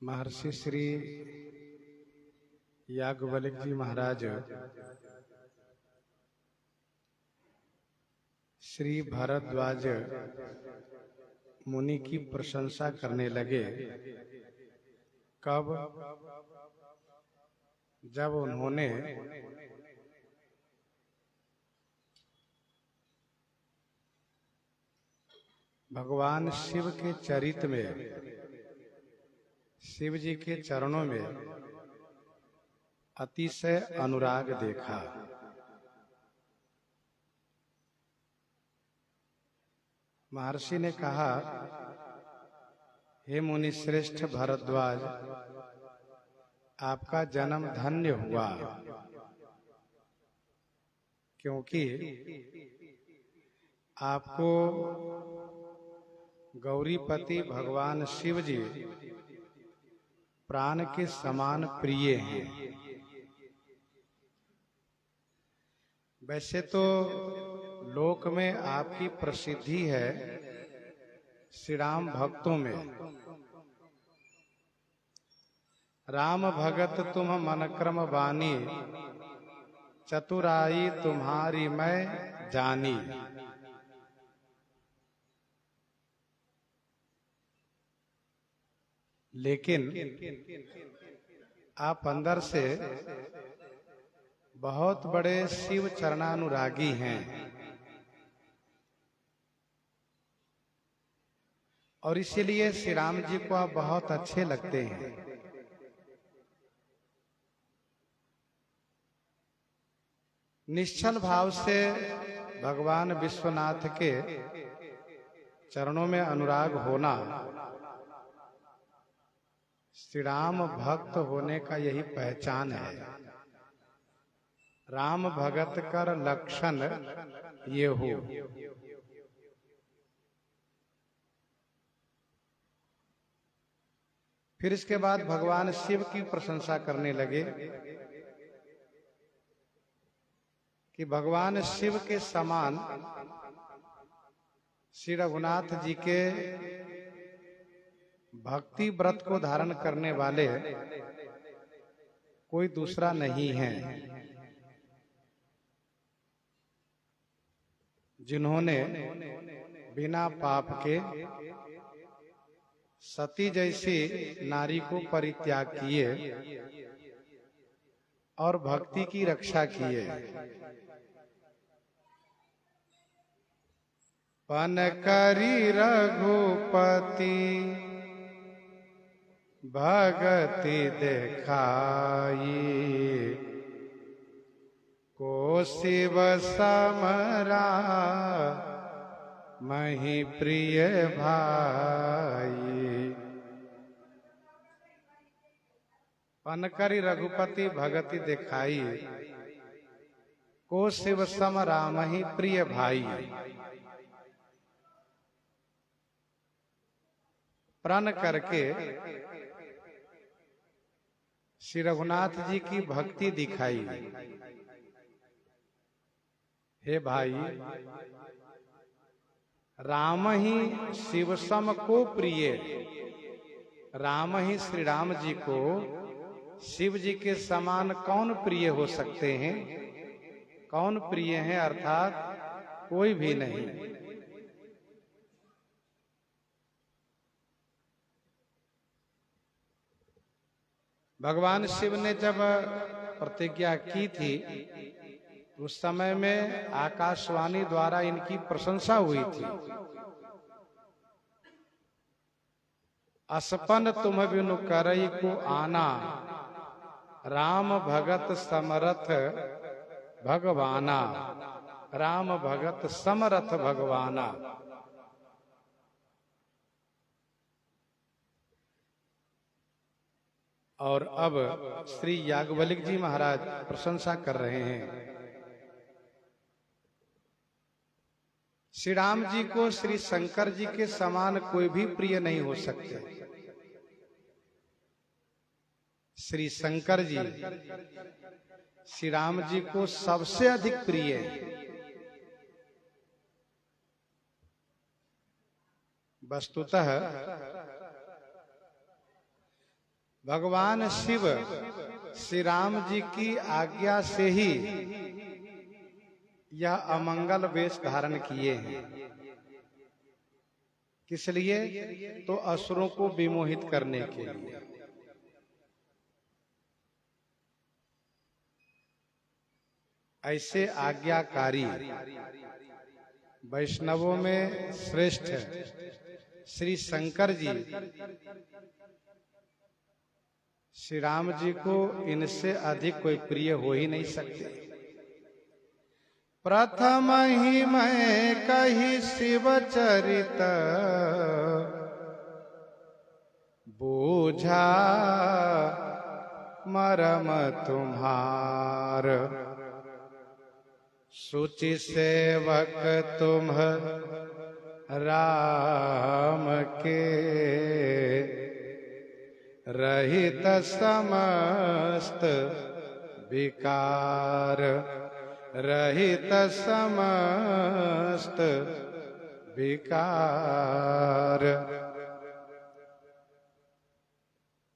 महर्षि श्री याज्ञवल्क्य जी महाराज श्री भारद्वाज मुनि की प्रशंसा करने लगे। कब? जब उन्होंने भगवान शिव के चरित्र में, शिव जी के चरणों में अतिशय अनुराग देखा। महर्षि ने कहा, हे मुनि श्रेष्ठ भारद्वाज, आपका जन्म धन्य हुआ, क्योंकि आपको गौरीपति भगवान शिव जी प्राण के समान प्रिय हैं। वैसे तो लोक में आपकी प्रसिद्धि है श्री राम भक्तों में। राम भगत तुम मन क्रम बानी, चतुराई तुम्हारी मैं जानी। लेकिन आप अंदर से बहुत बड़े शिव चरणानुरागी हैं और इसीलिए श्री राम जी को आप बहुत अच्छे लगते हैं। निश्चल भाव से भगवान विश्वनाथ के चरणों में अनुराग होना श्री राम भक्त होने का यही पहचान है। राम भगत कर लक्षण ये हो। फिर इसके बाद भगवान शिव की प्रशंसा करने लगे कि भगवान शिव के समान श्री रघुनाथ जी के भक्ति व्रत को धारण करने वाले कोई दूसरा नहीं है, जिन्होंने बिना पाप के सती जैसी नारी को परित्याग किए और भक्ति की रक्षा किए। पन करी रघुपति भगति देखाई, को शिव समरा मही प्रिय भाई। पन करी रघुपति भगति देखाई, को शिव समरा मही प्रिय भाई। प्रण करके श्री रघुनाथ जी की भक्ति दिखाई। हे भाई, राम ही शिव सम को प्रिय, राम ही श्री राम जी को शिव जी के समान कौन प्रिय हो सकते हैं? कौन प्रिय है? अर्थात कोई भी नहीं। भगवान शिव ने जब प्रतिज्ञा की थी, उस समय में आकाशवाणी द्वारा इनकी प्रशंसा हुई थी। असपन तुम बिनु करई को आना, राम भगत समरथ भगवाना, राम भगत समरथ भगवाना। और अब श्री याज्ञवल्क्य जी महाराज प्रशंसा कर रहे हैं। श्री राम जी को श्री शंकर जी के समान कोई भी प्रिय नहीं हो सकते। श्री शंकर जी श्री राम जी को सबसे अधिक प्रिय है। वस्तुतः भगवान शिव श्री राम जी की आज्ञा से ही यह अमंगल वेश धारण किए हैं। किस लिए? तो असुरों को विमोहित करने के लिए। ऐसे आज्ञाकारी वैष्णवों में श्रेष्ठ श्री शंकर जी श्री राम जी को इनसे अधिक कोई प्रिय हो ही नहीं सकते। प्रथम ही मैं कही शिव चरित, बूझा मरम तुम्हार। सूचि सेवक तुम राम के, रहित समस्त विकार। रहित समस्त विकार।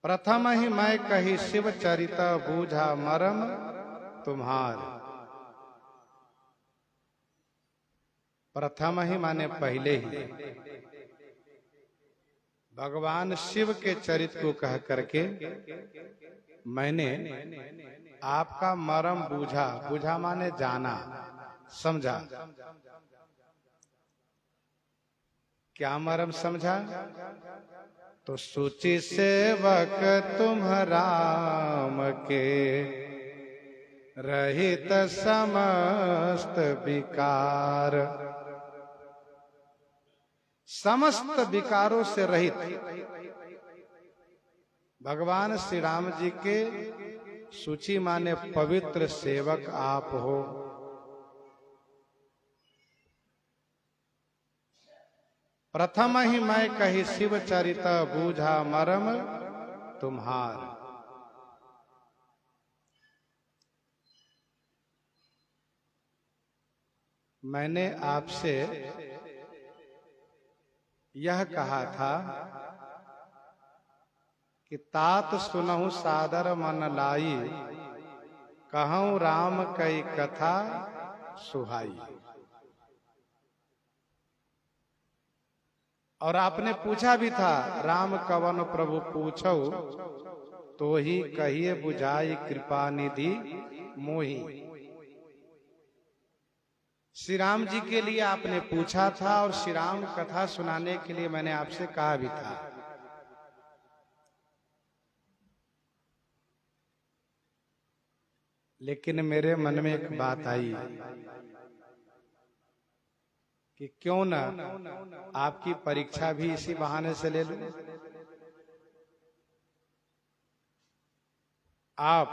प्रथम ही मैं कही शिव चरित, बूझा मरम तुम्हार। प्रथम ही माने पहले ही भगवान शिव के चरित्र को कह करके मैंने आपका मरम बूझा। बूझा माने जाना, समझा। क्या मरम समझा? तो सूचि सेवक तुम राम के, रहित समस्त विकार। समस्त विकारों से रहित भगवान श्री राम जी के सूची माने पवित्र सेवक आप हो। प्रथम ही मैं कही शिव चरित, बूझा मरम तुम्हार। मैंने आपसे यह कहा था कि तात सुनहु सादर मन लाई, कहूं राम कई कथा सुहाई। और आपने पूछा भी था, राम कवन प्रभु पूछो, तो ही कहिए बुझाई कृपा निधि मोही। श्री राम जी के लिए आपने पूछा था और श्री राम कथा सुनाने के लिए मैंने आपसे कहा भी था। लेकिन मेरे मन में एक बात आई कि क्यों न आपकी परीक्षा भी इसी बहाने से ले लूं। आप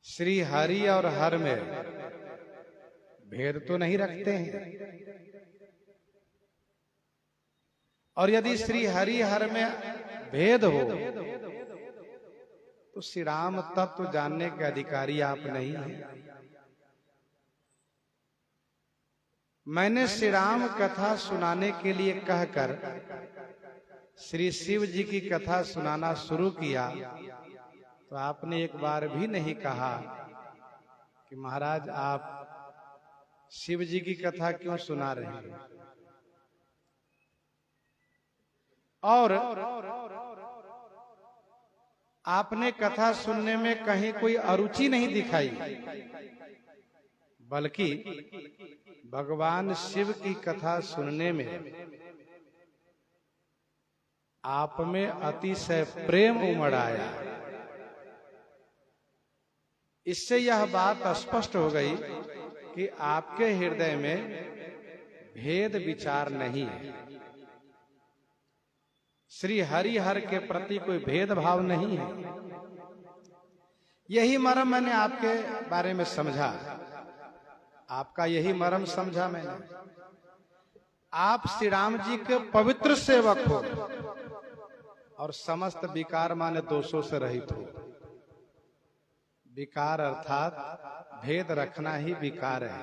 श्री हरि और हर में भेद तो नहीं रखते हैं, और यदि श्री हरि हर में भेद हो तो श्री राम तत्व जानने के अधिकारी आप नहीं हैं। मैंने श्री राम कथा सुनाने के लिए कहकर श्री शिव जी की कथा सुनाना शुरू किया तो आपने एक बार भी नहीं कहा कि महाराज आप शिव जी की कथा क्यों सुना रहे हैं। और आपने कथा सुनने में कहीं कोई अरुचि नहीं दिखाई, बल्कि भगवान शिव की कथा सुनने में आप में अतिशय प्रेम उमड़ आया। इससे यह बात स्पष्ट हो गई कि आपके हृदय में भेद विचार नहीं है। श्री हरि हर के प्रति कोई भेदभाव नहीं है। यही मर्म मैंने आपके बारे में समझा, आपका यही मर्म समझा मैंने। आप श्री राम जी के पवित्र सेवक हो और समस्त विकार माने दोषों से रहित हो। विकार अर्थात भेद रखना ही विकार है।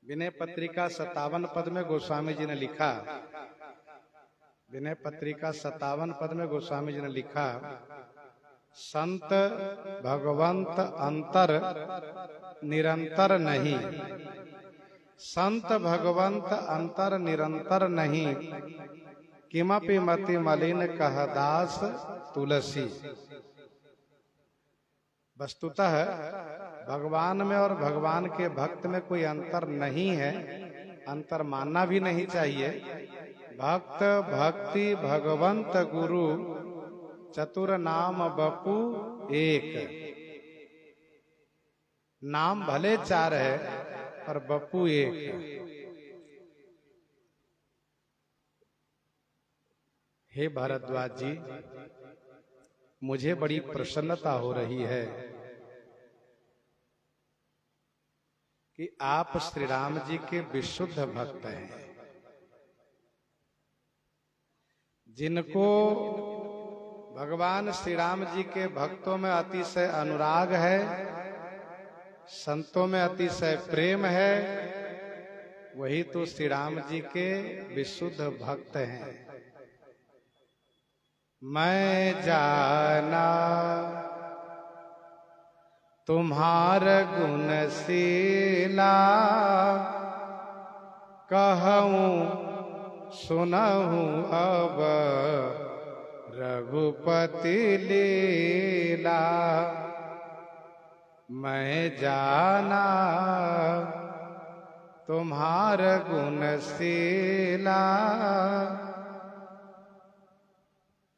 विनय पत्रिका 57 पद में गोस्वामी जी ने लिखा, विनय पत्रिका 57 पद में गोस्वामी जी ने लिखा, संत भगवंत अंतर निरंतर नहीं, संत भगवंत अंतर निरंतर नहीं, किमपि मति मलिन कह दास तुलसी। वस्तुतः भगवान में और भगवान के भक्त में कोई अंतर नहीं है, अंतर मानना भी नहीं चाहिए। भक्त भक्ति भगवंत गुरु चतुर नाम बपू एक। नाम भले चार है पर बपू एक है। हे भारद्वाज जी, मुझे बड़ी प्रसन्नता हो रही है कि आप श्री राम जी के विशुद्ध भक्त हैं, जिनको भगवान श्री राम जी के भक्तों में अतिशय अनुराग है, संतों में अतिशय प्रेम है, वही तो श्री राम जी के विशुद्ध भक्त हैं। मैं जाना तुम्हार गुणशीला, कहूँ सुनहूँ अब रघुपति लीला। मैं जाना तुम्हार गुणशीला,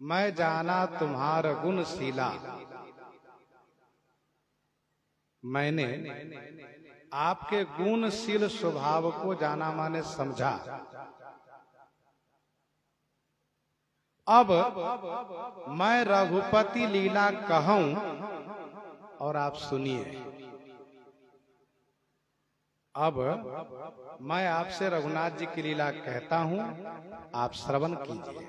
मैं जाना तुम्हार गुणशीला। मैंने आपके गुणशील स्वभाव को जाना माने समझा। अब मैं रघुपति लीला कहूं और आप सुनिए। अब मैं आपसे रघुनाथ जी की लीला कहता हूं, आप श्रवण कीजिए।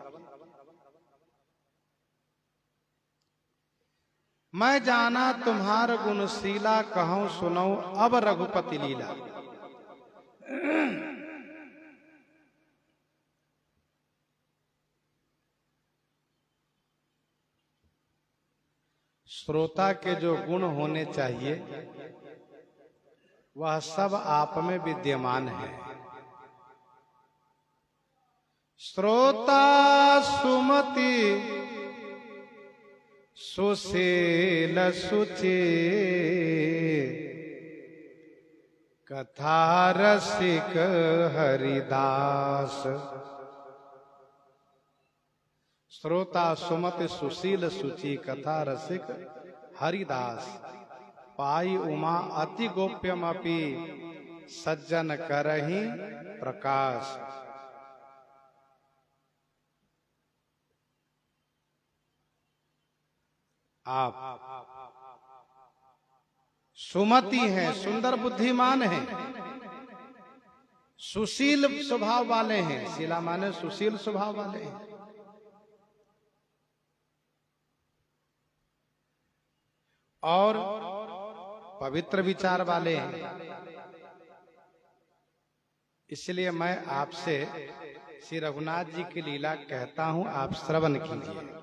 मैं जाना तुम्हार गुणशीला, कहूं सुनो अब रघुपति लीला। श्रोता के जो गुण होने चाहिए वह सब आप में विद्यमान है। श्रोता सुमति सुशील सुचि, कथा रसिक हरिदास। श्रोता सुमति सुशील सुचि, कथा रसिक हरिदास। पाई उमा अति गोप्यमपि, सज्जन करहि प्रकाश। आप सुमति हैं, सुंदर बुद्धिमान हैं, सुशील स्वभाव वाले हैं। शीला माने सुशील स्वभाव वाले हैं। और पवित्र विचार वाले हैं। इसलिए मैं आपसे श्री रघुनाथ जी की लीला कहता हूं, आप श्रवण कीजिए।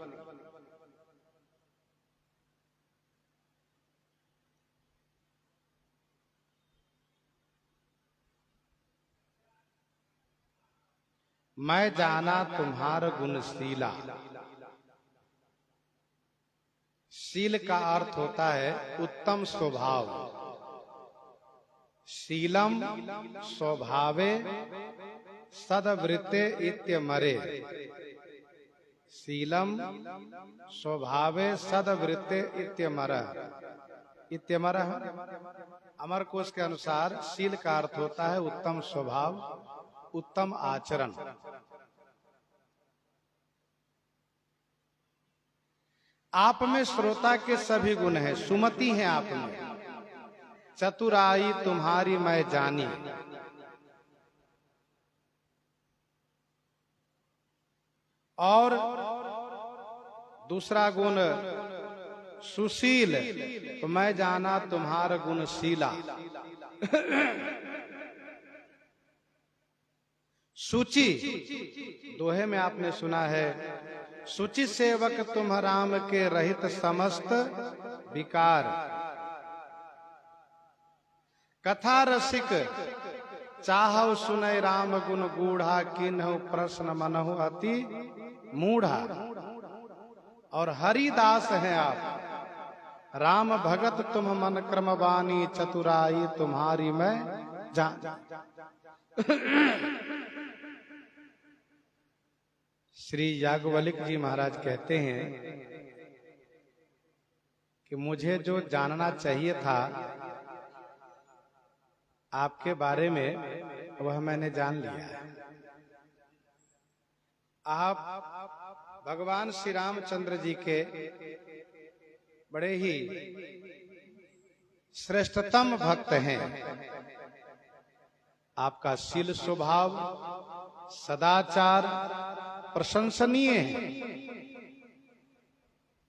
मैं जाना तुम्हार गुणशीला। शील का अर्थ होता है उत्तम स्वभाव। शीलम स्वभावे सदवृत्ते इत्यमरे। शीलम स्वभावे सदवृत्ते इत्यमरः। अमरकोश के अनुसार शील का अर्थ होता है उत्तम स्वभाव, उत्तम आचरण। आप में श्रोता के सभी गुण हैं, सुमति हैं आप में। चतुराई तुम्हारी मैं जानी। और दूसरा गुण सुशील, तो मैं जाना तुम्हारा गुणशीला। सूची दोहे में आपने सुना है, सूची सेवक तुम राम के रहित समस्त विकार। कथा रसिक चाहौ सुनय राम गुण गूढ़ा, किन्हु प्रश्न मनहु अति मूढ़ा। और हरिदास हैं आप, राम भगत तुम मन क्रम बानी, चतुराई तुम्हारी मैं जान। श्री याज्ञवल्क्य जी महाराज कहते हैं कि मुझे जो जानना चाहिए था आपके बारे में, वह मैंने जान लिया है। आप भगवान श्री रामचंद्र जी के बड़े ही श्रेष्ठतम भक्त हैं। आपका शील स्वभाव सदाचार प्रशंसनीय है।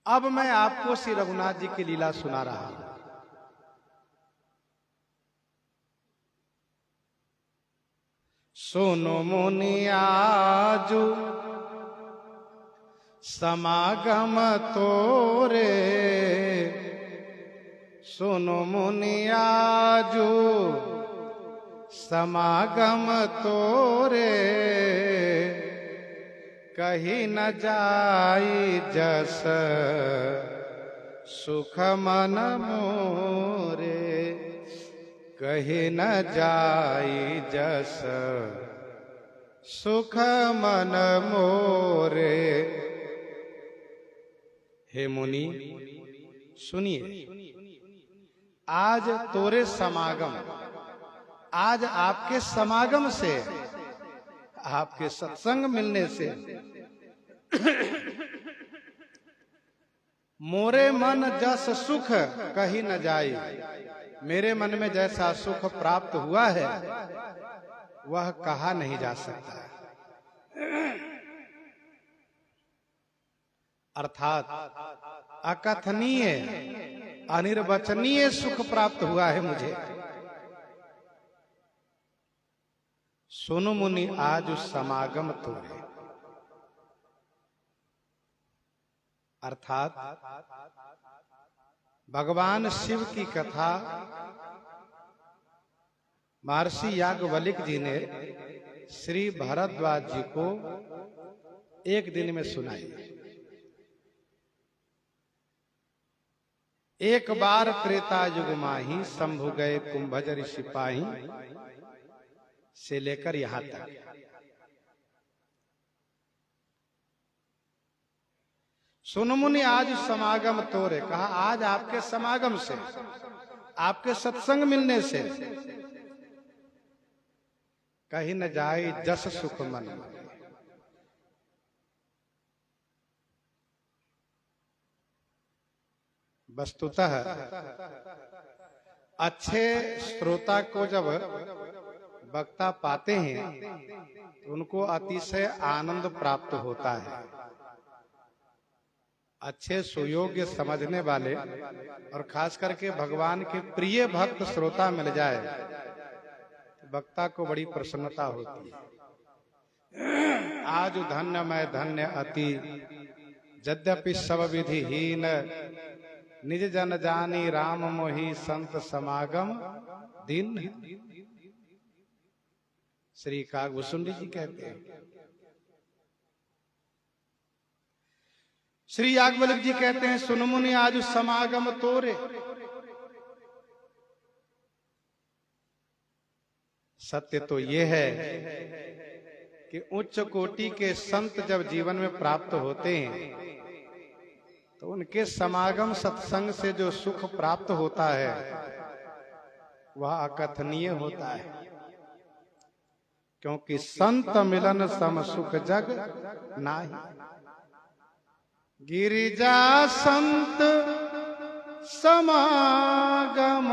अब मैं आपको श्री रघुनाथ जी की लीला सुना रहा हूं। सुनो मुनि आजू समागम तोरे, सुनो मुनि आजू समागम तोरे, कहीं न जाई जस सुख मन मोरे, कहीं न जाई जस सुख मन मोरे। हे मुनि सुनिए, आज तोरे समागम, आज आपके समागम से, आपके सत्संग मिलने से मोरे मन जस सुख कहीं न जाए, मेरे मन में जैसा सुख प्राप्त हुआ है वह कहा नहीं जा सकता। अर्थात अकथनीय अनिर्वचनीय सुख प्राप्त हुआ है मुझे। सुनो मुनि आज समागम तोरे, अर्थात भगवान शिव की कथा महर्षि याज्ञवल्क्य जी ने श्री भरद्वाज जी को एक दिन में सुनाई। एक बार त्रेता युग माही, शंभु गए कुंभज सिपाही, से लेकर यहां तक। सुनो मुनि आज समागम तोरे, कहा आज आपके समागम से, आपके सत्संग मिलने से कहीं न जाए जस सुख मन। वस्तुतः अच्छे श्रोता को जब वक्ता पाते हैं तो उनको अतिशय आनंद प्राप्त होता है। अच्छे सुयोग्य समझने वाले और खास करके भगवान के प्रिय भक्त श्रोता मिल जाए तो वक्ता को बड़ी प्रसन्नता होती है। आज धन्य मैं धन्य अति, यद्यपि सब विधिहीन, निज जन जानी राम मोहि, संत समागम दिन। श्री कागभूषुंडी जी कहते हैं। श्री याज्ञवल्क्य जी कहते हैं, सुन मुनि आज समागम तोरे। सत्य तो ये है कि उच्च कोटि के संत जब जीवन में प्राप्त होते हैं तो उनके समागम सत्संग से जो सुख प्राप्त होता है वह अकथनीय होता है, क्योंकि संत मिलन सम सुख जग नाही। गिरिजा संत समागम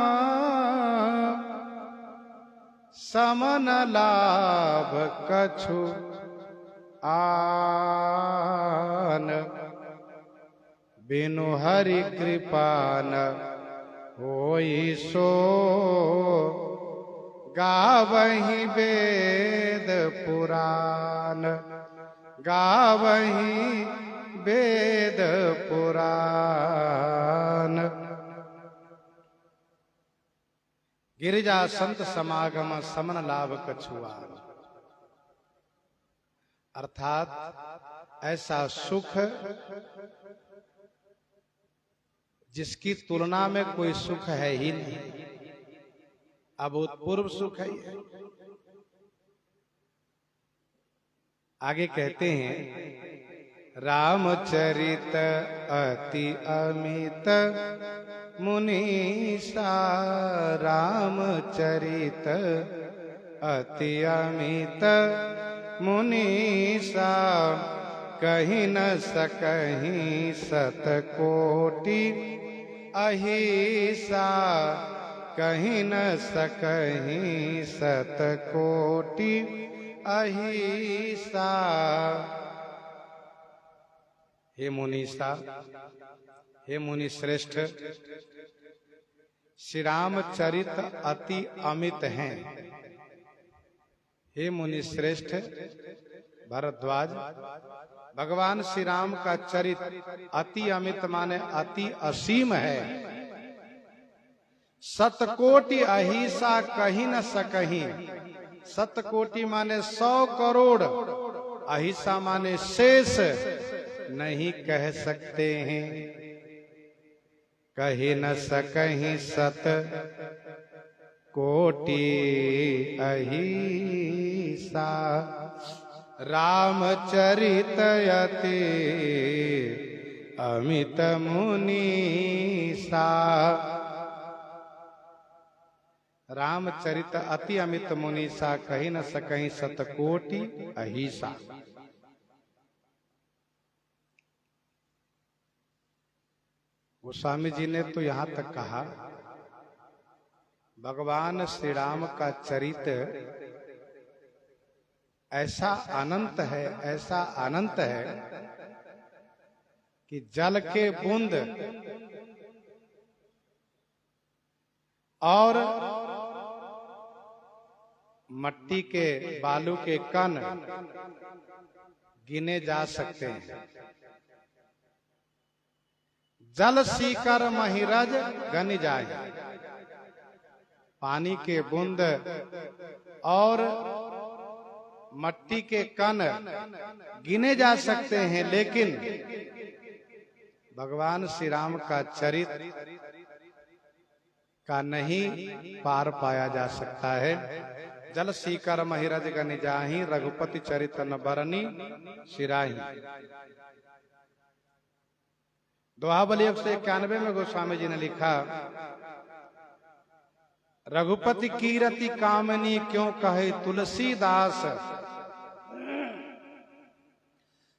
समन लाभ कछु आन, बिनु हरि कृपा न होई सो गावहीं वेद पुराण, गावहीं वेद पुराण। गिरिजा संत समागम समन लाभ कछुआन। अर्थात ऐसा सुख जिसकी तुलना में कोई सुख है ही नहीं, अभूतपूर्व सुख है। आगे कहते हैं, रामचरित अति अमित मुनीसा, रामचरित अति अमित मुनीसा, कहीं न सकहीं सतकोटि अहिसा, कहीं न सकहीं सतकोटि अहिसा। हे मुनीसा, हे मुनि श्रेष्ठ, श्री रामचरित अति अमित हैं। हे मुनि श्रेष्ठ भरद्वाज, भगवान श्री राम का चरित अति अमित माने अति असीम है। सतकोटि अहिसा कहीं न सकहीं, सतकोटि माने 100 करोड़, अहिसा माने शेष नहीं कह सकते हैं। कहीं न सकहीं सत कोटि अहिसा, रामचरित अति अमित मुनीसा। रामचरित अति अमित मुनीसा, कहीं न सकहीं सतकोटि अहिसा। गोस्वामी जी ने तो यहां तक कहा, भगवान श्री राम का चरित्र ऐसा अनंत है, ऐसा अनंत है कि जल के बूंद और मट्टी के बालू के कण गिने जा सकते हैं। जल सीकर महिरज गनि जाए, पानी के बूंद और मट्टी के कण गिने जा सकते हैं, लेकिन भगवान श्री राम का चरित्र का नहीं पार पाया जा सकता है। जल सीकर महिरज गनि जाहि, रघुपति चरित न बरनी सिराही। दोहाबली 191 में गोस्वामी जी ने लिखा, रघुपति कीरति कामनी क्यों कहे तुलसीदास,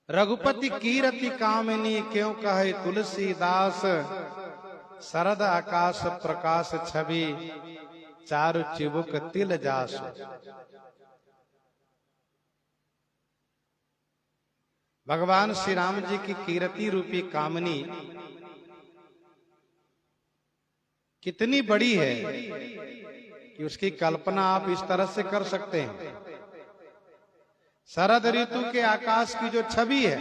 रघुपति कीरति कामनी क्यों कहे तुलसीदास, शरद आकाश प्रकाश छवि चारु चिबुक तिल जास। भगवान श्री राम जी की कीरति रूपी कामनी कितनी बड़ी है कि उसकी कल्पना आप इस तरह से कर सकते हैं। शरद ऋतु के आकाश की जो छवि है,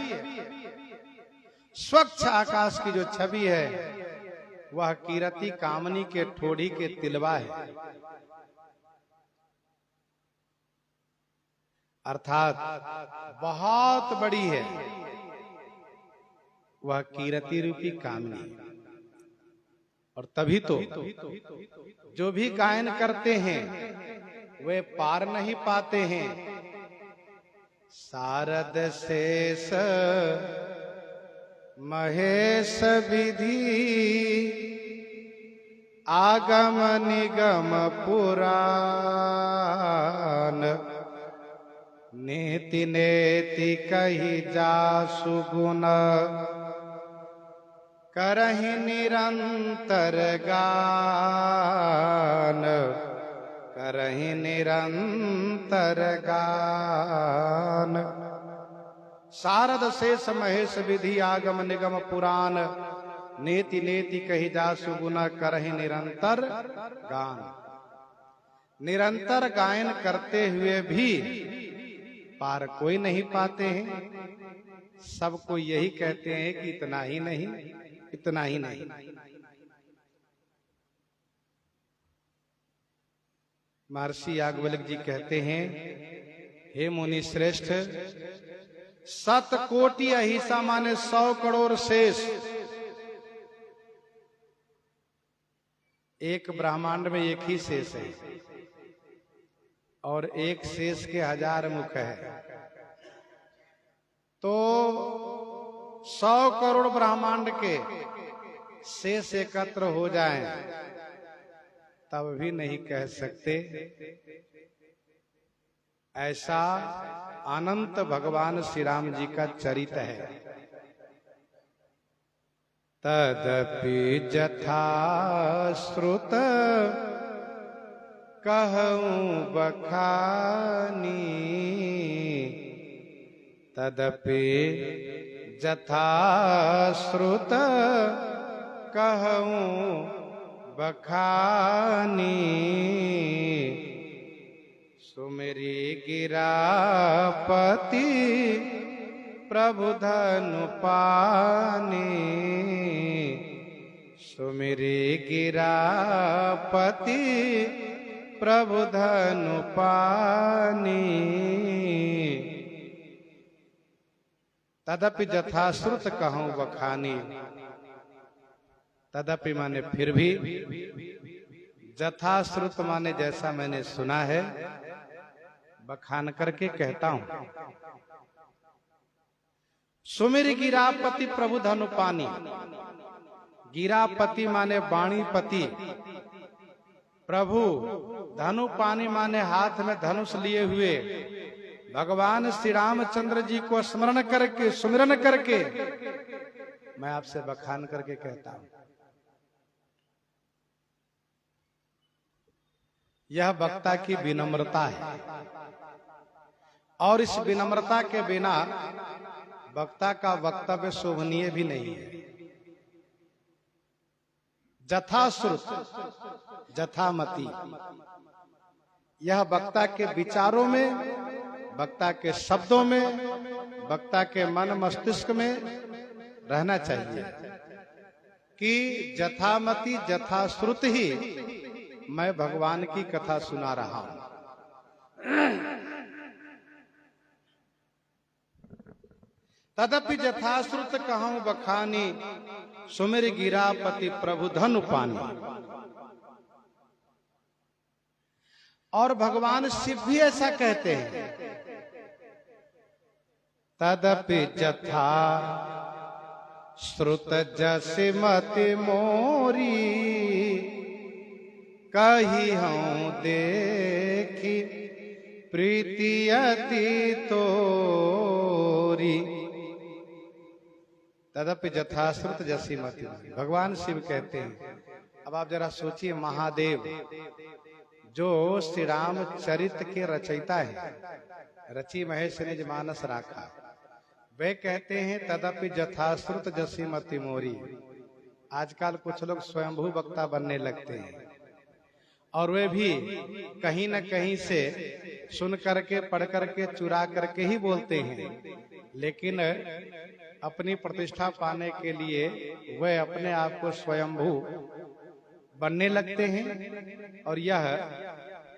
स्वच्छ आकाश की जो छवि है, वह कीरति कामनी के ठोड़ी के तिलवा है। अर्थात बहुत बड़ी है वह कीरति रूपी कामनी। और तभी तो जो भी गायन करते हैं वे पार नहीं पाते हैं। शारद शेष महेश विधि, आगम निगम पुराण, नीति नेति कही जासु गुण, करहि निरंतर गान, करहि निरंतर गान। शारद शेष महेश विधि, आगम निगम पुराण, नेति नेति कही जासु गुण, करहि निरंतर गान। निरंतर गायन करते हुए भी पार कोई नहीं पाते हैं। सबको यही कहते हैं कि इतना ही नहीं, इतना ही नहीं। महर्षि याज्ञवल्क्य जी कहते हैं, हे मुनि श्रेष्ठ, 7 कोटि अहिसा माने 100 करोड़ शेष एक ब्रह्मांड में एक ही शेष है, और एक शेष के 1000 मुख है। तो 100 करोड़ ब्रह्मांड के शेष एकत्र हो जाएं, तब भी नहीं कह सकते। ऐसा अनंत भगवान श्री राम जी का चरित्र है। तदपि जथा श्रुत कहूं बखानी, तदपि जथा श्रुत कहूं बखानी, सुमेरी गिरापति प्रभु धनु पानी, सुमेरी गिरापति प्रभु धनु पानी। तदपि जथाश्रुत कहूं बखानी, तदपि माने फिर भी, जथाश्रुत माने जैसा मैंने सुना है, बखान करके कहता हूं। सुमिर गिरापति प्रभु धनुपानी, गिरापति माने वाणीपति, प्रभु धनुपानी माने हाथ में धनुष लिए हुए भगवान श्री रामचंद्र जी को स्मरण करके, सुमिरन करके मैं आपसे बखान करके कहता हूं। यह वक्ता की विनम्रता है, और इस विनम्रता के बिना वक्ता का वक्तव्य शोभनीय भी नहीं है। जथाश्रुत, जथामति, यह वक्ता के विचारों में, वक्ता के शब्दों में, वक्ता के मन मस्तिष्क में रहना चाहिए कि जथामति जथाश्रुत ही मैं भगवान की कथा सुना रहा हूं। तदपि जथाश्रुत कहूं बखानी, सुमिर गिरापति प्रभु धनु पानी। और भगवान शिव भी ऐसा कहते हैं, तदपि जथा श्रुत जसिमति मोरी, कही हूं देखी प्रीति अति तोरी। तदपि जथाश्रुत जसिमति, भगवान शिव कहते हैं। अब आप जरा सोचिए, महादेव जो श्री राम चरित्र के रचयिता है, रचि महेश निज मानस राखा, वे कहते हैं तदपि जथाश्रुत जसिमति मोरी। आजकल कुछ लोग स्वयंभू वक्ता बनने लगते हैं, और वे भी कहीं न कहीं से सुन करके, पढ़ करके, चुरा करके ही बोलते हैं, लेकिन अपनी प्रतिष्ठा पाने के लिए वे अपने आप को स्वयंभू बनने लगते हैं, और यह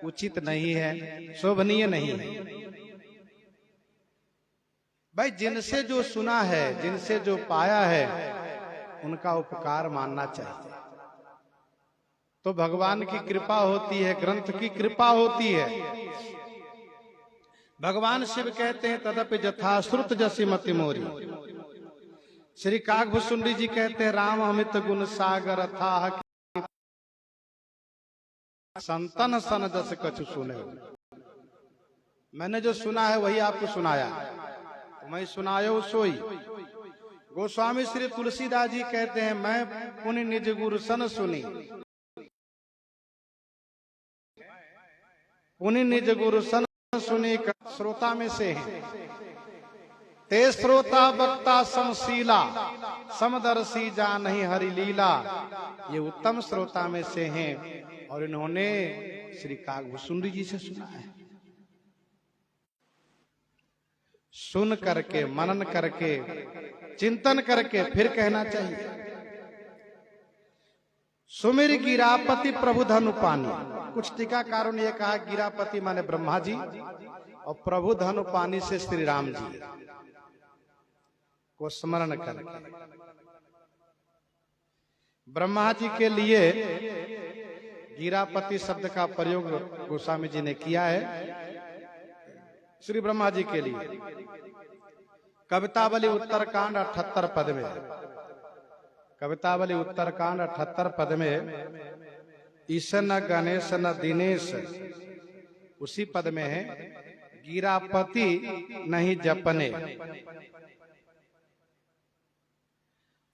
उचित नहीं है, शोभनीय नहीं है। भाई, जिनसे जो सुना है, जिनसे जो पाया है, उनका उपकार मानना चाहिए। तो भगवान की कृपा होती है, ग्रंथ की कृपा होती है। भगवान शिव कहते हैं तदपि जथाश्रुत जसिमति मोरी। श्री काकभुसुंडी जी कहते हैं, राम अमित गुण सागर था, संतन सन जस कछु सुने। मैंने जो सुना है वही आपको सुनाया, तो मैं सुनायो सोई। गोस्वामी श्री तुलसीदास जी कहते हैं, मैं पुनि निज गुरु सन सुनी, पुनि निज गुरु सन सुनी श्रोता में से हैं। ते श्रोता वक्ता समशीला, समदर्शी जा नहीं हरि लीला। ये उत्तम श्रोता में से हैं, और इन्होंने श्री काकभूषुंडी जी से सुना है। सुन करके, मनन करके, चिंतन करके फिर कहना चाहिए। सुमिर गिरापति प्रभु धनुपानी। कुछ टीकाकारों ने यह कहा गिरापति माने ब्रह्मा जी और प्रभु धनुपानी से श्री राम जी को स्मरण करके। ब्रह्मा जी के लिए गिरापति शब्द का प्रयोग गोस्वामी जी ने किया है। श्री ब्रह्मा जी के लिए कवितावली उत्तरकांड 78 पद में, कवितावली उत्तरकांड 78 पद में ईश न गणेश न दिनेश, उसी पद में है गिरापति नहीं जपने।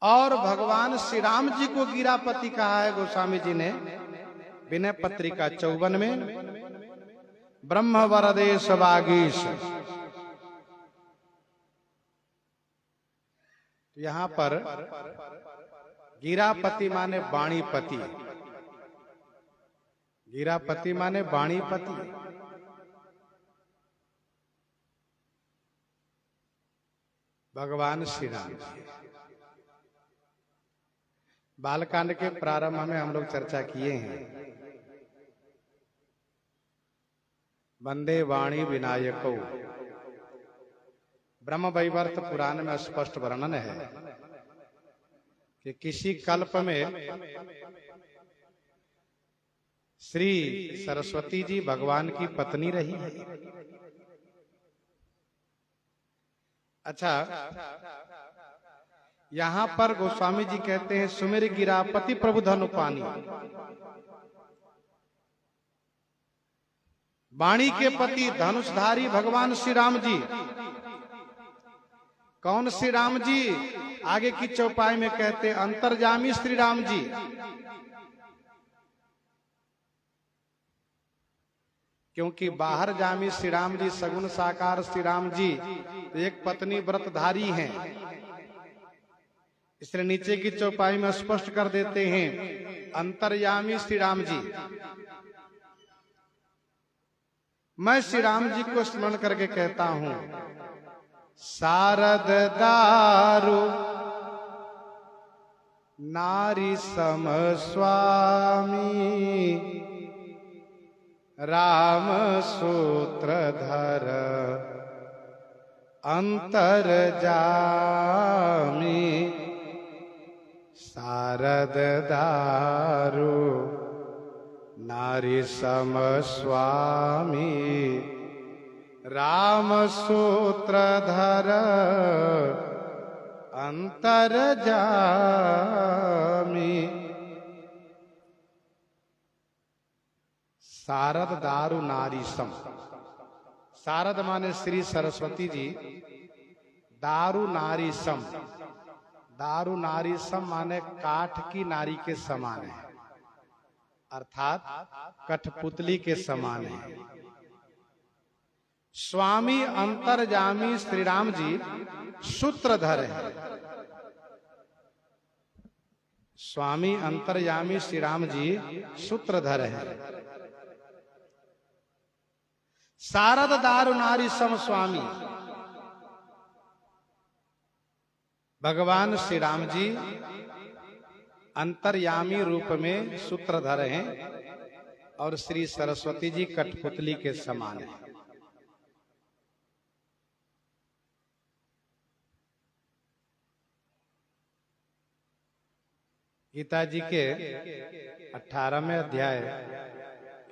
और भगवान श्री राम जी को गिरापति कहा है गोस्वामी जी ने विनय पत्रिका 54 में, ब्रह्म वरदेश वागीश। यहां पर गिरापति माने वाणीपति, गिरापति माने वाणीपति। भगवान श्री राम जी। बालकांड के प्रारंभ में हम लोग चर्चा किए हैं। वंदे वाणी विनायको। ब्रह्म वैवर्त पुराण में स्पष्ट वर्णन है कि किसी कल्प में श्री सरस्वती जी भगवान की पत्नी रही है। अच्छा, यहां पर गोस्वामी जी कहते हैं सुमिर गिरापति प्रभु धनुपानी। वाणी के पति धनुषधारी भगवान श्री राम जी। कौन श्री राम जी? आगे की चौपाई में कहते अंतर्यामी श्री राम जी। क्योंकि बाहर जामी श्री राम जी, सगुण साकार श्री राम जी एक पत्नी व्रतधारी हैं, इसलिए नीचे की चौपाई में स्पष्ट कर देते हैं अंतर्यामी श्री राम जी। मैं श्री राम जी को स्मरण करके कहता हूं शारद दारु नारी सम स्वामी, राम सूत्रधर अंतर जामी। शारद दारु नारी सम स्वामी, राम सूत्रधर अंतर जामी। शारद दारु नारी सम। शारद माने श्री सरस्वती जी, दारु नारी सम। दारु नारी सम माने काठ की नारी के समान है, अर्थात कठपुतली के समान है। स्वामी अंतर्यामी श्री राम जी सूत्रधर है। स्वामी अंतर्यामी श्री राम जी सूत्रधर है। शारद दारु नारी सम स्वामी। भगवान श्री राम जी अंतर्यामी रूप में सूत्रधर हैं और श्री सरस्वती जी कठपुतली के समान हैं। गीता जी के 18वें अध्याय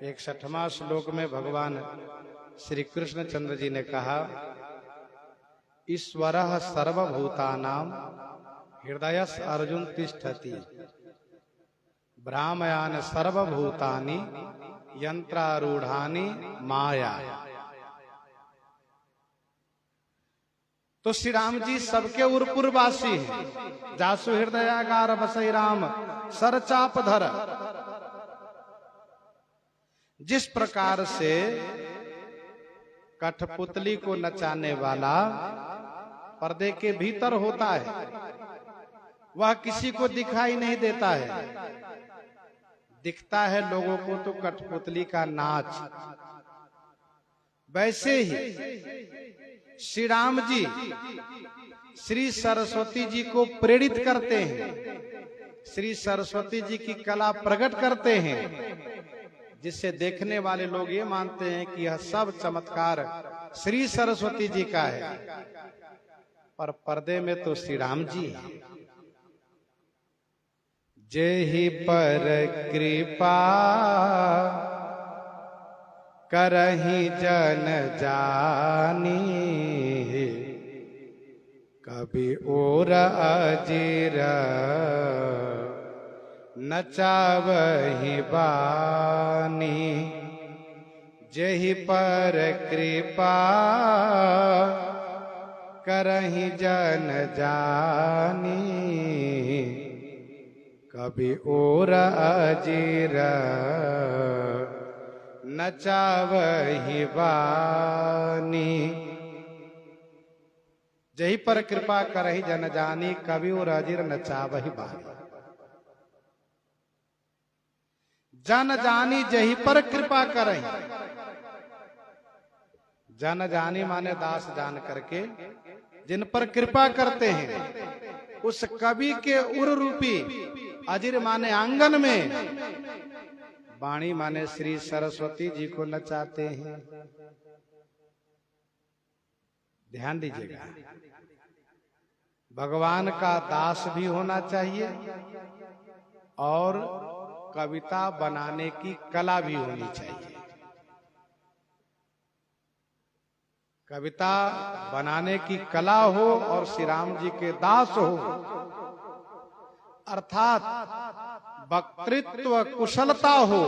61वां श्लोक में भगवान श्री कृष्ण चंद्र जी ने कहा ईश्वरः सर्वभूतानां हृदयस् अर्जुन तिष्ठति, भ्रामयान सर्वभूतानि यंत्रारूढ़ानि माया। तो श्री राम जी सबके उर्पुरवासी हैं। जासु हृदयागार बसई राम सरचाप धर। जिस प्रकार से कठपुतली को नचाने वाला पर्दे के भीतर होता है, वह किसी को दिखाई नहीं देता है। दिखता है लोगों को तो कठपुतली का नाच, वैसे ही श्री राम जी श्री सरस्वती जी को प्रेरित करते हैं, श्री सरस्वती जी की कला प्रकट करते हैं, जिससे देखने वाले लोग ये मानते हैं कि यह सब चमत्कार श्री सरस्वती जी का है, पर पर्दे में तो श्री राम जी हैं। जेहि पर कृपा करहि जन जानी, कभी और अजीर नचावहि बानी। जेहि पर कृपा करहि जन जानी, कभी और अजीर नचावहि बानी। जही पर कृपा करहि जन जानी, कभी और अजीर नचावहि बानी। जन जानी जही पर कृपा करहि, जन जानी माने दास जान करके जिन पर कृपा करते हैं, उस कवि के उर रूपी अजीर माने आंगन में, वाणी माने श्री सरस्वती जी को नचाते हैं। ध्यान दीजिएगा, भगवान का दास भी होना चाहिए और कविता बनाने की कला भी होनी चाहिए। कविता बनाने की कला हो और श्री राम जी के दास हो, अर्थात वक्तृत्व कुशलता हो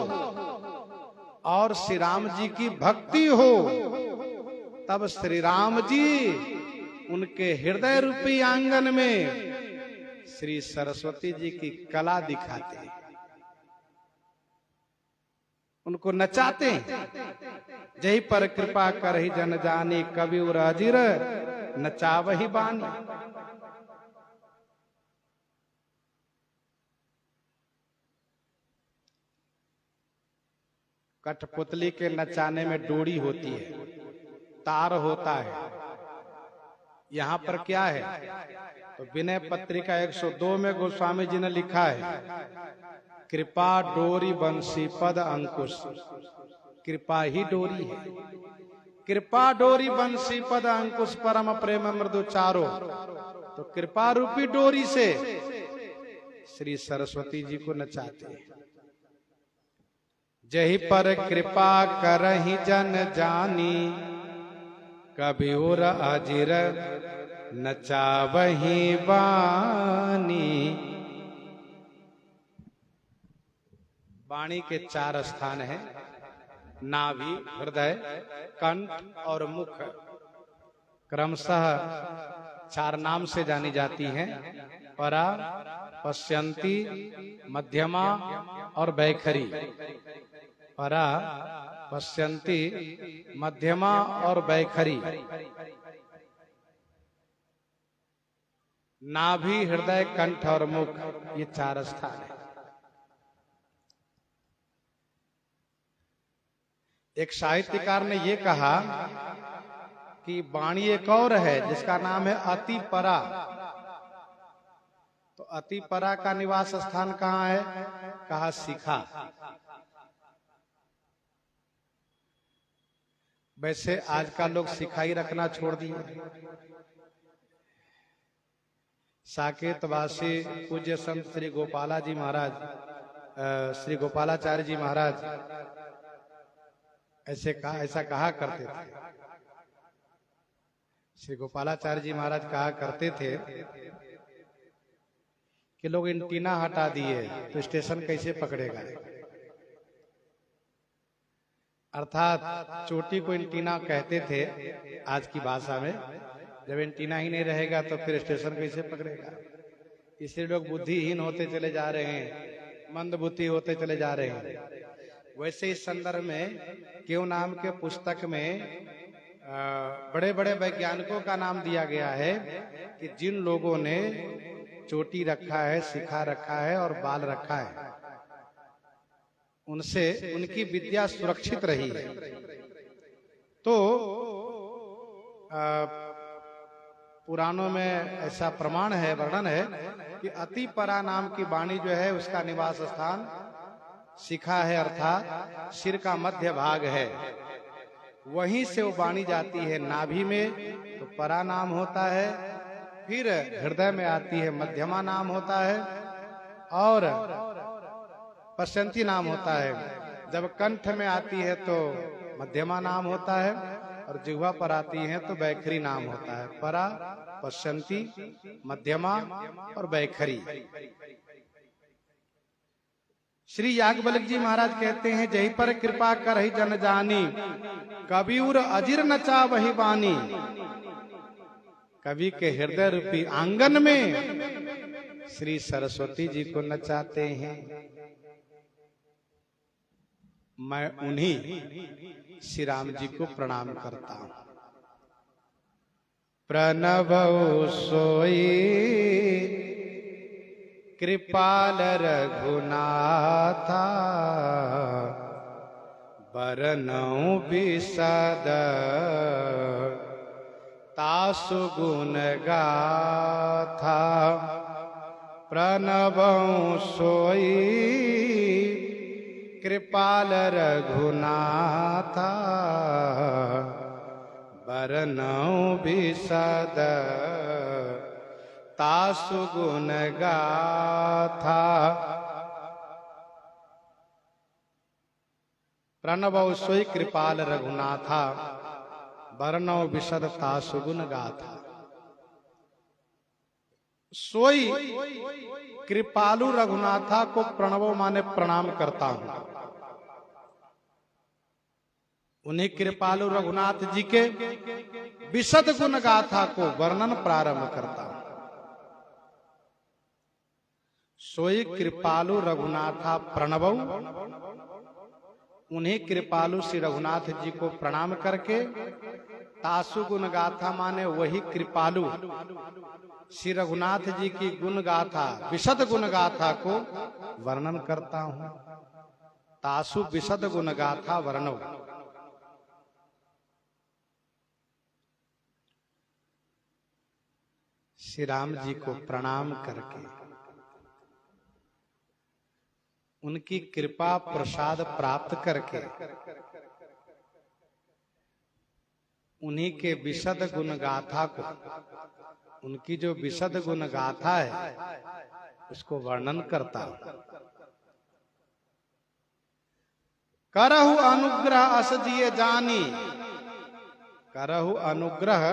और श्री राम जी की भक्ति हो, तब श्री राम जी उनके हृदय रूपी आंगन में श्री सरस्वती जी की कला दिखाते हैं, उनको नचाते हैं। जही पर कृपा करहि जन जानी, कवि और अजीर नचावहि बानी। कठपुतली के नचाने में डोरी होती है, तार होता है। यहाँ पर क्या है, तो विनय पत्रिका 102 में गोस्वामी जी ने लिखा है, कृपा डोरी बंसी पद अंकुश। कृपा ही डोरी है। कृपा डोरी बंसी पद अंकुश, परम प्रेम मृदु चारो। तो कृपा रूपी डोरी से श्री सरस्वती जी को नचाते हैं। जही पर कृपा करहि जन जानी, कभी और अजीर नचावहि बानी। वाणी के 4 स्थान हैं, नाभि, हृदय, कंठ और मुख। क्रमशः 4 नाम से जानी जाती हैं, परा, पश्यंती, मध्यमा और बैखरी। परा, पश्यंती, मध्यमा और बैखरी। नाभि, हृदय, कंठ और मुख, ये 4 स्थान है। एक साहित्यकार ने ये कहा कि वाणी एक और है जिसका नाम है अति परा। तो अति परा का निवास स्थान कहाँ है? कहा शिखा। वैसे आजकल लोग शिखा ही रखना छोड़ दिए। साकेतवासी पूज्य संत श्री गोपाला जी महाराज, श्री गोपालाचार्य जी महाराज ऐसा कहा करते थे। श्री गोपालाचार्य जी महाराज कहा करते थे कि लोग एंटीना हटा दिए तो स्टेशन कैसे पकड़ेगा। अर्थात चोटी को एंटीना कहते थे आज की भाषा में। जब एंटीना ही नहीं रहेगा तो फिर स्टेशन कैसे पकड़ेगा। इसलिए लोग बुद्धिहीन होते चले जा रहे हैं, मंदबुद्धि होते चले जा रहे हैं। वैसे इस संदर्भ में क्यों नाम के पुस्तक में बड़े बड़े वैज्ञानिकों का नाम दिया गया है कि जिन लोगों ने चोटी रखा है, शिखा रखा है और बाल रखा है, उनसे उनकी विद्या सुरक्षित रही है। तो पुराणों में ऐसा प्रमाण है, वर्णन है कि अति परा नाम की वाणी जो है उसका निवास स्थान शिखा है, अर्थात सिर का मध्य भाग है। वहीं से वो वाणी जाती है नाभि में, तो परा नाम होता है। फिर हृदय में आती है, मध्यमा नाम होता है, और पश्चंती नाम होता है। जब कंठ में आती है तो मध्यमा नाम होता है, और जिह्वा पर आती है तो बैखरी नाम होता है। परा, पश्चंती, मध्यमा और बैखरी। श्री याज्ञवल्क्य जी महाराज कहते हैं, जही पर कृपा करहि जन जानी, कबीर अजिर नचा वही बानी। कवि के हृदय रूपी आंगन में श्री सरस्वती जी को नचाते हैं। मैं उन्हीं श्री राम जी को प्रणाम करता हूं। प्रणवौ सोई कृपाल रघुनाथा, बरनौ बिसद तासु गुण गाथा। प्रणवौ सोई कृपाल रघुनाथा, बरनौ बिसद तासु गुण गाथा। प्रणवौ सोई कृपाल रघुनाथा, बरनौ बिसद तासु गुण गाथा। सोई कृपालु रघुनाथा को प्रणवो माने प्रणाम करता हूं। उन्हीं कृपालु रघुनाथ जी के विशद गुण गाथा को वर्णन प्रारंभ करता हूं। सोई कृपालु रघुनाथा प्रणवौ, उन्हीं कृपालु श्री रघुनाथ जी को प्रणाम करके तासु गुण गाथा माने वही कृपालु श्री रघुनाथ जी की गुण गाथा, विशद गुण गाथा को वर्णन करता हूं। तासु विशद गुण गाथा वर्णो। श्री राम जी को प्रणाम करके उनकी कृपा प्रसाद प्राप्त करके उन्हीं के विशद गुण गाथा को, उनकी जो विशद गुण गाथा है उसको वर्णन करता हूं। करहु अनुग्रह अस जिय जानी, करहु अनुग्रह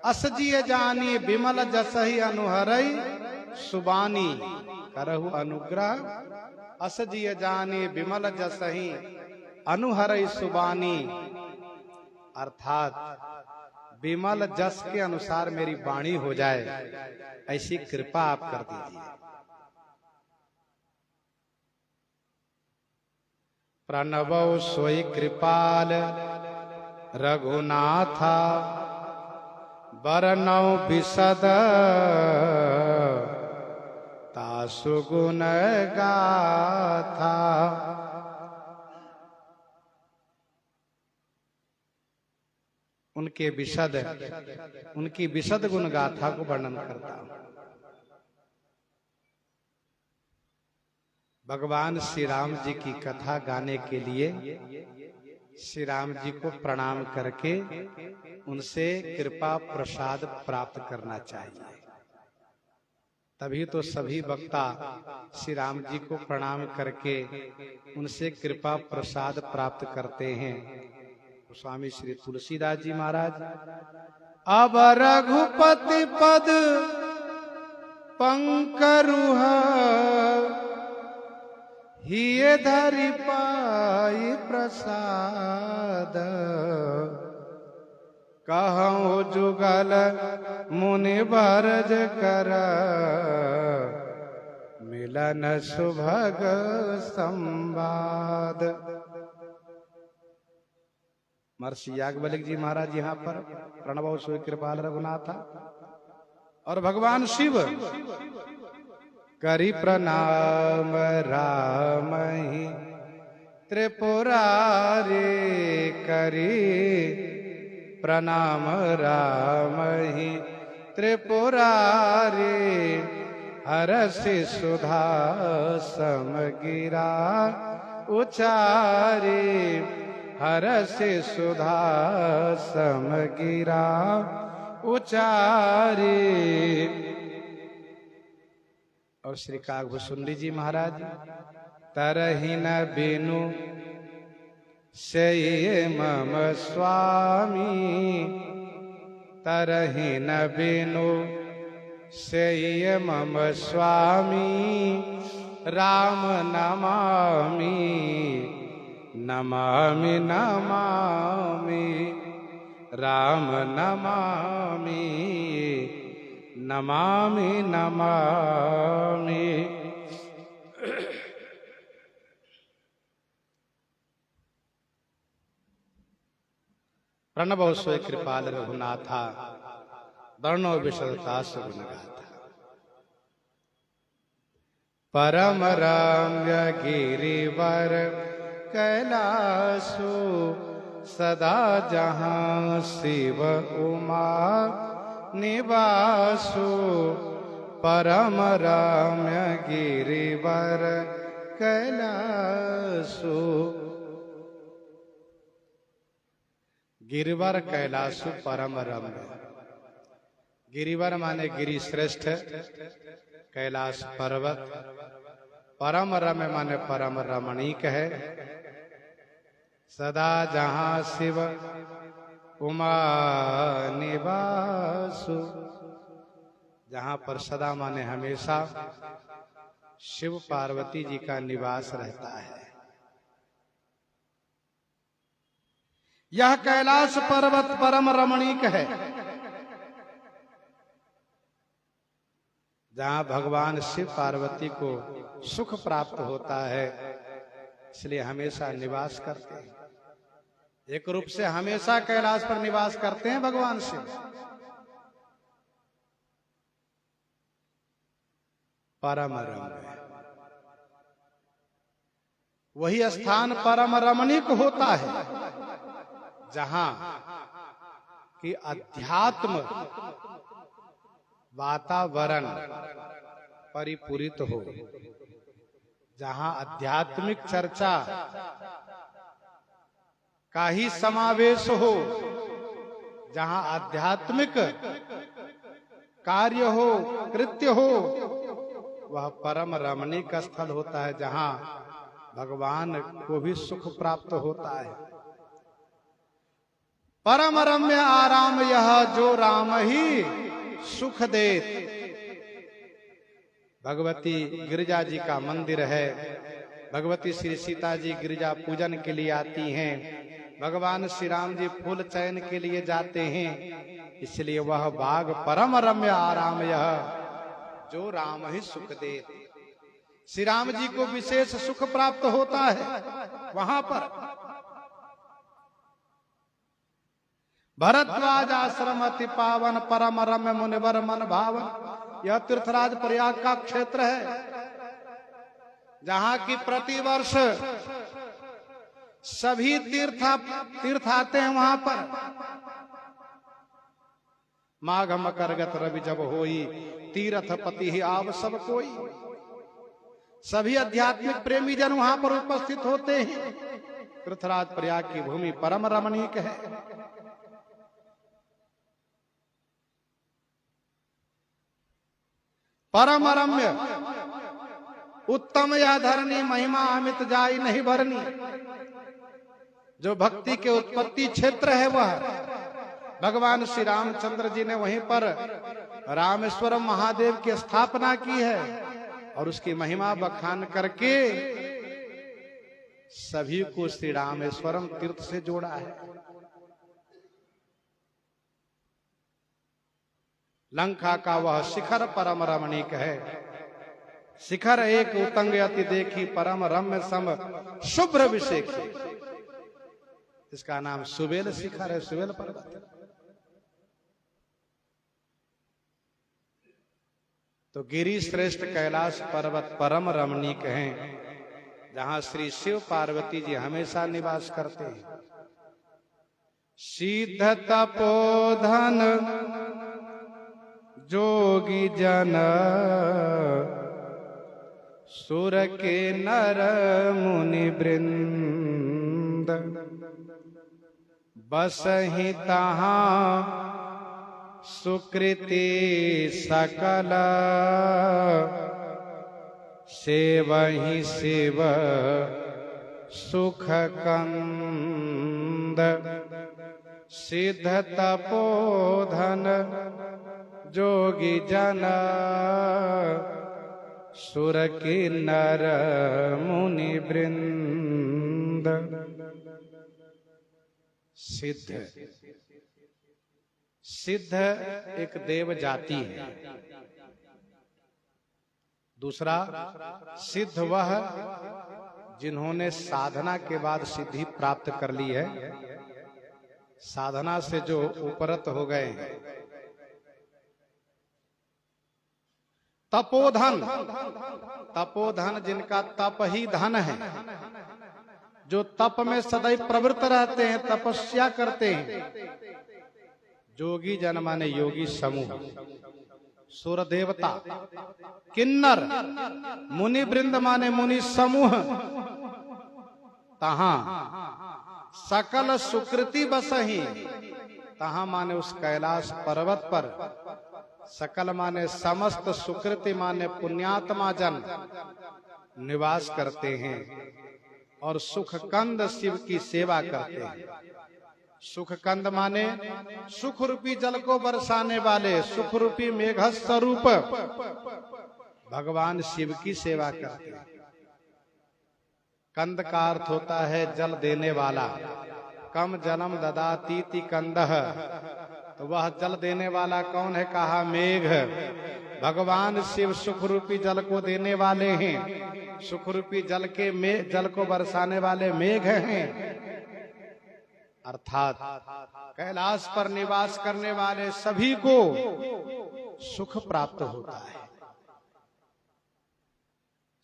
अस जिय जानी, बिमल जसहि अनुहरई सुबानी। करहु अनुग्रह अस जिय जानी, बिमल जसहि अनुहरई सुबानी। अर्थात विमल जस के अनुसार मेरी वाणी हो जाए, ऐसी कृपा आप कर दीजिए। प्रणवौ सोई कृपाल रघुनाथा, बरनौ बिसद तासु गुण गाथा। उनके विशद, उनकी विशद गुण गाथा को वर्णन करता हूं। भगवान श्री राम जी की कथा गाने के लिए श्री राम जी को प्रणाम करके उनसे कृपा प्रसाद प्राप्त करना चाहिए। तभी तो सभी वक्ता श्री राम जी को प्रणाम करके उनसे कृपा प्रसाद प्राप्त करते हैं। स्वामी श्री तुलसीदास जी महाराज, अब रघुपति पद पंकरुह, हिये धरि पाई प्रसाद। कहूँ जुगल मुनि बरज कर, मिलन सुभग संवाद। महर्षि याज्ञवल्क्य जी महाराज यहाँ पर प्रणवौ सोई कृपाल रघुनाथा, और भगवान शिव करी प्रणाम रामहि त्रिपुरारी करी प्रणाम रामहि त्रिपुरारी हरसि सुधा समगिरा उचारी हरसि सुधा समगिरा उचारी। और श्री काकभूषुंडी जी महाराज तरहि न बिनु से मम स्वामी तरहि न बिनु से मम स्वामी राम नमामि नमामि नमामि राम नमामि नमामि नमामि। प्रणव सोय कृपाल रघुनाथा वर्णो विशदता सुगुणगाथा। परम रम्य गिरिवर कैलासु सदा जहाँ शिव उमा निवासु परम रम्य गिरिवर कैलासु। गिरिवर कैलासु परम रम्य। गिरिवर माने गिरि श्रेष्ठ, कैलाश पर्वत, परम रम्य माने परम रमणीक है। सदा जहाँ शिव उमा निवासु, जहाँ पर सदा माने हमेशा शिव पार्वती जी का निवास रहता है। यह कैलाश पर्वत परम रमणीक है, जहाँ भगवान शिव पार्वती को सुख प्राप्त होता है, इसलिए हमेशा निवास करते हैं। एक रूप से हमेशा कैलाश पर निवास करते हैं भगवान शिव। परम रम्य, वही स्थान परम रमणीक होता है जहां कि अध्यात्म वातावरण परिपूरित हो, जहां आध्यात्मिक चर्चा का ही समावेश हो, जहां आध्यात्मिक कार्य हो, कृत्य हो, वह परम रमणीक स्थल होता है, जहां भगवान को भी सुख प्राप्त होता है। परम रम्य आराम यह जो राम ही सुख देत। भगवती गिरिजा जी का मंदिर है। भगवती श्री सीता जी गिरिजा पूजन के लिए आती हैं। भगवान श्री राम जी फूल चयन के लिए जाते हैं। इसलिए वह बाग परम रम्य आराम यह जो राम ही सुख देत। श्री राम जी को विशेष सुख प्राप्त होता है वहां पर। भरद्वाज आश्रम अति पावन परम रम्य मुनिवर मन भावन। यह तीर्थराज प्रयाग का क्षेत्र है, जहां की प्रतिवर्ष सभी तीर्थ आते हैं वहां पर। माघ मकरगत रवि जब होई, तीर्थ पति ही आव सब कोई। सभी आध्यात्मिक प्रेमी जन वहां पर उपस्थित होते हैं। तीर्थराज प्रयाग की भूमि परम रमणीक है। परम रम्य उत्तम यह धरनी, महिमा अमित जाई नहीं भरनी। जो भक्ति के उत्पत्ति क्षेत्र है वह भगवान श्री रामचंद्र जी ने वहीं पर रामेश्वरम महादेव की स्थापना की है और उसकी महिमा बखान करके सभी को श्री रामेश्वरम तीर्थ से जोड़ा है। लंका का वह शिखर परम रमणीक है। शिखर एक उतंग अति देखी, परम रम्य सम शुभ्र विषेखी। इसका नाम सुबेल शिखर है, सुबेल पर्वत। तो गिरि श्रेष्ठ कैलाश पर्वत परम रमणीक हैं। जहां श्री शिव पार्वती जी हमेशा निवास करते हैं। सिद्ध तपोधन जोगी जन सुर के नर मुनि वृंद बसहि तहां सुकृति सकल सेवहि शिव सुख कंद। सिद्ध तपोधन जोगी जन सुर के नर मुनि वृंद। सिद्ध, सिद्ध एक देव जाति है। दूसरा, सिद्ध वह जिन्होंने साधना के बाद सिद्धि प्राप्त कर ली है, साधना से जो उपरत हो गए हैं। तपोधन, तपोधन जिनका तप ही धन है, जो तप में सदैव प्रवृत्त रहते हैं, तपस्या करते हैं। जोगी जन माने योगी समूह, सुर देवता, किन्नर, मुनि वृंद माने मुनि समूह। तहां सकल सुकृति बसहि, तहां माने उस कैलाश पर्वत पर, सकल माने समस्त, सुकृति माने पुण्यात्मा जन निवास करते हैं और सुख कंद शिव की सेवा करते हैं। सुख कंद माने सुख रूपी जल को बरसाने वाले, सुख रूपी मेघ स्वरूप भगवान शिव की सेवा करते हैं। कंद का अर्थ होता है जल देने वाला। कम जलम ददातीति कंदः, तो वह जल देने वाला कौन है? कहा मेघ। भगवान शिव सुख रूपी जल को देने वाले हैं, सुख रूपी जल को बरसाने वाले मेघ हैं। अर्थात कैलाश पर निवास करने वाले सभी को सुख प्राप्त होता है।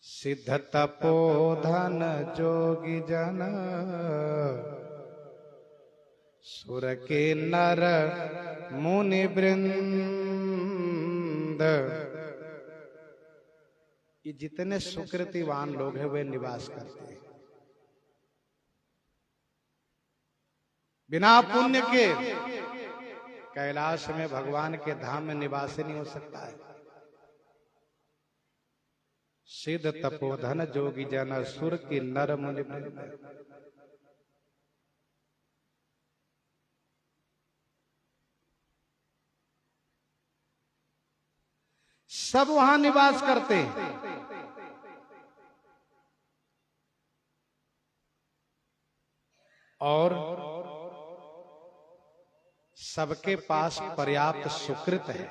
सिद्ध तपोधन जोगी जन सुर के नर मुनि वृंद। ये जितने सुकृतिवान लोग हैं वे निवास करते हैं। बिना पुण्य के कैलाश में भगवान के धाम में निवास नहीं हो सकता है। सिद्ध तपोधन जोगी जन सुर की नर मुनि वृंद। सब वहां निवास करते हैं। और सबके पास पर्याप्त सुकृत है।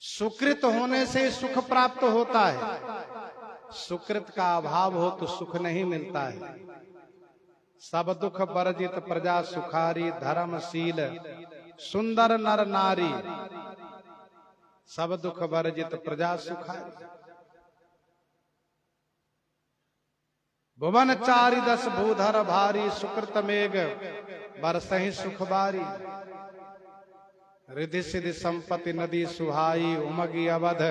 सुकृत होने से सुख प्राप्त होता है। सुकृत का अभाव हो तो सुख नहीं मिलता है। सब दुख वर्जित प्रजा सुखारी, धर्मशील सुंदर नर नारी। सब दुख वर्जित प्रजा सुखारी। भुवन चारि दस भूधर भारी, सुकृत मेघ बरसहि सुख बारी। रिद्धि सिद्धि संपत्ति नदी सुहाई, उमगी अवध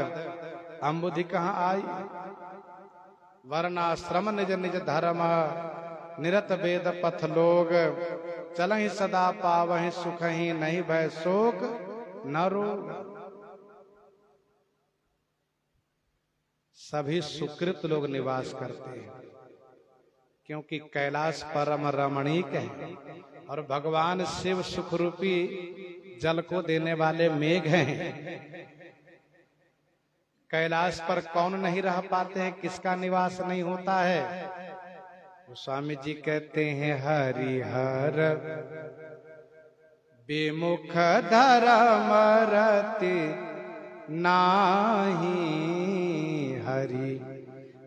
अम्बुधि कहाँ आई। वर्णाश्रम निज निज धर्म, निरत वेद पथ लोग। चलहि सदा पावहि सुखहि, नहीं भय शोक न रोग। सभी सुकृत लोग निवास करते हैं, क्योंकि कैलाश परम रमणीक है और भगवान शिव सुख रूपी जल को देने वाले मेघ हैं। कैलाश पर कौन नहीं रह पाते हैं? किसका निवास नहीं होता है? स्वामी जी कहते हैं हरिहर विमुख धर्म रति नाही। हरि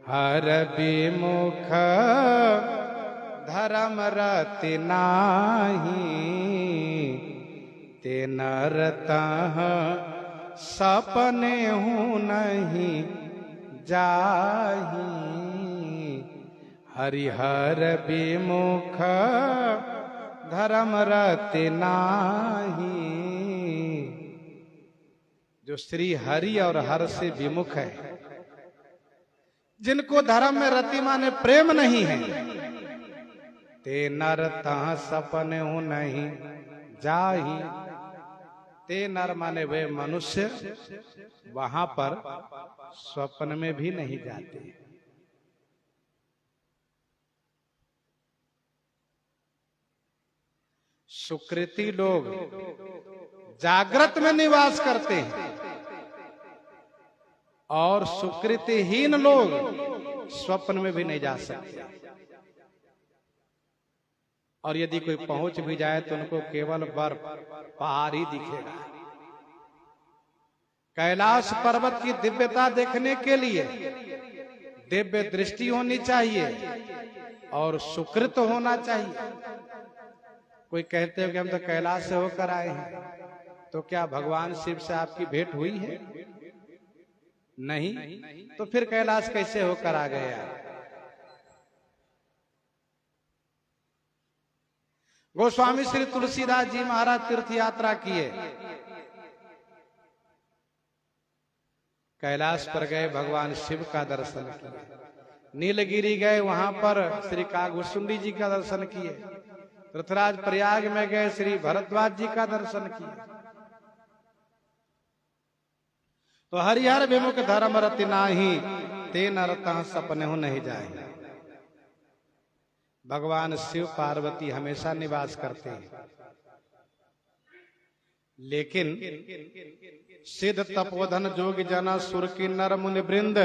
हर विमुख धर्म रति नाही। ते नरतः सपने हूँ नहीं जाही, हरिहर विमुख धर्म रति नाही। जो श्री हरि और हर से विमुख है, जिनको धर्म में रति माने प्रेम नहीं है, ते नर तह सपने हूं नहीं जाही। ते नर माने वे मनुष्य वहां पर स्वप्न में भी नहीं जाते। सुकृति लोग जागृत में निवास करते हैं और सुकृतिहीन लोग स्वप्न में भी नहीं जा सकते। और यदि कोई पहुंच भी जाए तो उनको केवल बर्फ पहाड़ ही दिखेगा। कैलाश पर्वत की दिव्यता देखने के लिए दिव्य दृष्टि होनी चाहिए और सुकृत होना चाहिए। कोई कहते हो कि हम तो कैलाश से होकर आए हैं, तो क्या भगवान शिव से आपकी भेंट हुई है? नहीं, तो फिर कैलाश कैसे होकर आ गए आप? गोस्वामी श्री तुलसीदास जी महाराज तीर्थ यात्रा किए, कैलाश पर गए, भगवान शिव का दर्शन किए। नीलगिरी गए, वहां पर श्री कागभूषुंडी जी का दर्शन किए। पृथ्वीराज प्रयाग में गए, श्री भरद्वाज जी का दर्शन किए। तो हरिहर विमुख धर्म रति नाही, ते नर तह सपने हूं नहीं जाए। भगवान शिव पार्वती हमेशा निवास करते हैं, लेकिन सिद्ध तपोधन जोगी जना सुर किन्नर मुनि वृंद,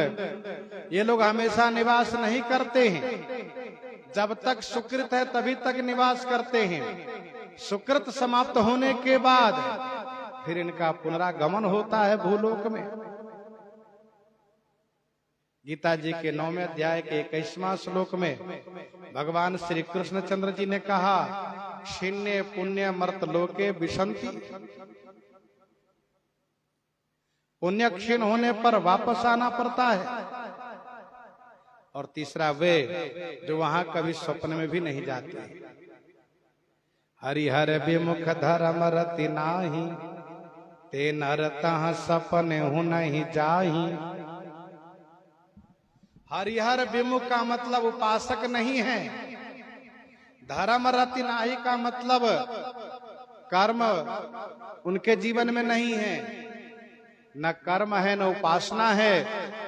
ये लोग हमेशा निवास नहीं करते हैं। जब तक सुकृत है तभी तक निवास करते हैं। सुकृत समाप्त होने के बाद फिर इनका पुनरागमन होता है भूलोक में। गीता जी के 9वें अध्याय के 21वां श्लोक में भगवान श्री कृष्णचंद्र जी ने कहा, क्षीण्ये पुण्य मर्त लोके विशंति। पुण्य क्षीण होने पर वापस आना पड़ता है। और तीसरा वे जो वहां कभी स्वप्न में भी नहीं जाते। हरिहर विमुख धर्म रति नाही, ते नर तह सपने हूं नहीं जाही। हरिहर विमुख का मतलब उपासक नहीं है। धर्म रति नाही का मतलब कर्म उनके जीवन में नहीं है, न कर्म है न उपासना है।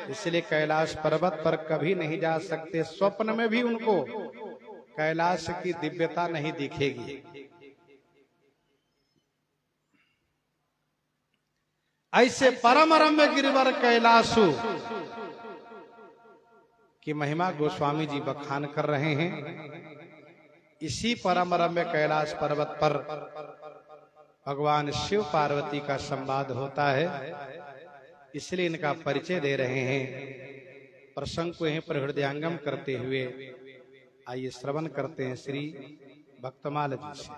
इसलिए कैलाश पर्वत पर कभी नहीं जा सकते। स्वप्न में भी उनको कैलाश की दिव्यता नहीं दिखेगी। ऐसे परम रम्य गिरिवर कैलाशु की महिमा गोस्वामी जी बखान कर रहे हैं। इसी परम रम्य कैलाश पर्वत पर भगवान शिव पार्वती का संवाद होता है, इसलिए इनका परिचय दे रहे हैं। प्रसंग को यहीं पर हृदयांगम करते हुए आइए श्रवण करते हैं श्री भक्तमाल जी से।